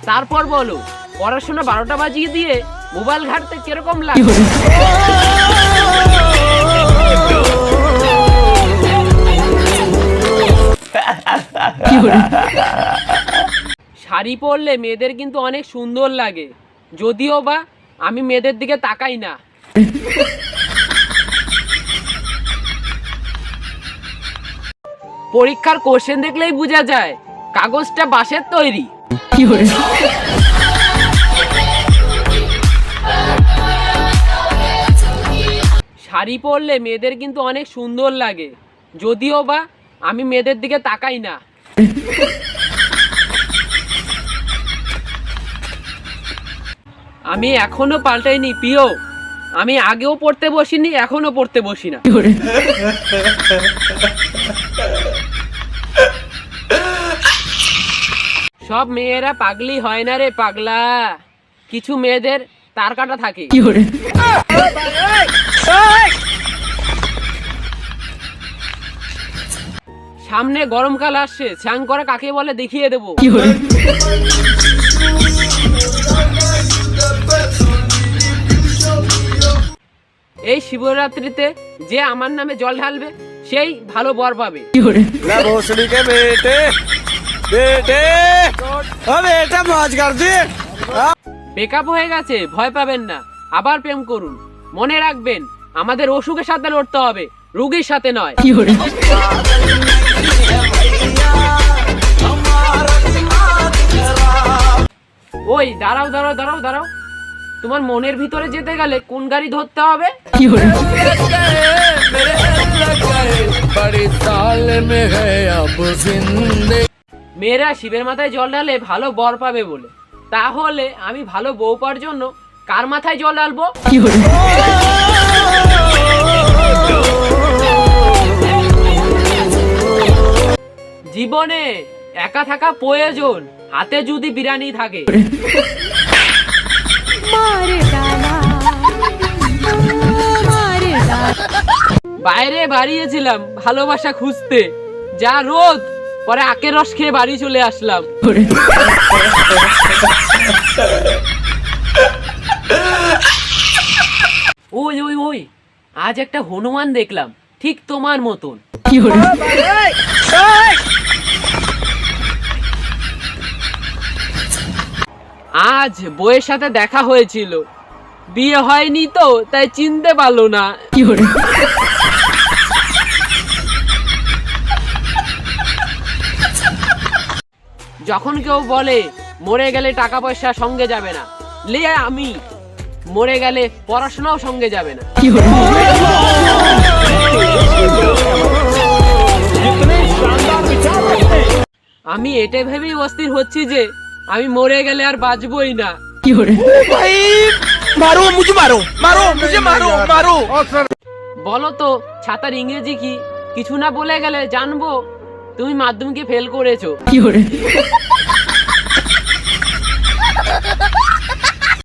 তারপর বলো, পড়াশোনা 12টা বাজিয়ে দিয়ে মোবাইল ঘাঁটতে কিরকম লাগে? শাড়ি পরলে মেয়েদের কিন্তু অনেক সুন্দর লাগে, যদিও বা আমি মেয়েদের দিকে তাকাই না। পরীক্ষার কোশ্চেন দেখলেই বোঝা যায় কাগজটা বাঁশের তৈরি। শাড়ি পরলে মেয়েদের কিন্তু অনেক সুন্দর লাগে, যদিও বা আমি মেয়েদের দিকে তাকাই না। আমি এখনো পাল্টাইনি প্রিয়, আমি আগেও পড়তে বসিনি, এখনো পড়তে বসি না। সব মেয়েরা পাগলি হয় না রে পাগলা, কিছু মেয়েদের তার কাটা থাকে। সামনে গরমকাল আসছে, স্নান করা কাকে বলে দেখিয়ে দেবো। এই শিবরাত্রিতে যে আমার নামে জল ঢালবে সেই ভালো বর পাবে। ব্রেকআপ হয়ে গেছে, ভয় পাবেন না, আবার প্রেম করুন। মনে রাখবেন, আমাদের অসুখের সাথে লড়তে হবে, রোগীর সাথে নয়। ওই দাঁড়াও দাঁড়াও দাঁড়াও দাঁড়াও, তোমার মনের ভিতরে যেতে গেলে কোন গাড়ি ধরতে হবে? মেয়েরা শিবের মাথায় জল ঢালে ভালো বর পাবে বলে, তাহলে আমি ভালো বউ পাওয়ার জন্য কার মাথায় জল ঢালবো? জীবনে একা থাকা প্রয়োজন, হাতে যদি বিরিয়ানি থাকে। বাইরে বাড়িয়েছিলাম ভালোবাসা খুঁজতে, যা রোদ, পরে আখের রস খেয়ে বাড়ি চলে আসলাম। ওই ওই ওই, আজ একটা হনুমান দেখলাম, ঠিক তোমার মতন। আজ বউয়ের সাথে দেখা হয়েছিল, বিয়ে হয়নি তো তাই চিনতে পারলো না। যখন কেউ বলে মরে গেলে টাকা পয়সা সঙ্গে যাবে না, লে আমি মরে গেলে পড়াশোনাও সঙ্গে যাবে না। আমি এটা ভেবেই অস্থির হচ্ছি যে আমি মরে গেলে আর বাঁচবই না। বলো তো ছাতার ইংরেজি কি? কিছু না বলে গেলে জানবো তুমি মাধ্যমিকে ফেল করেছো।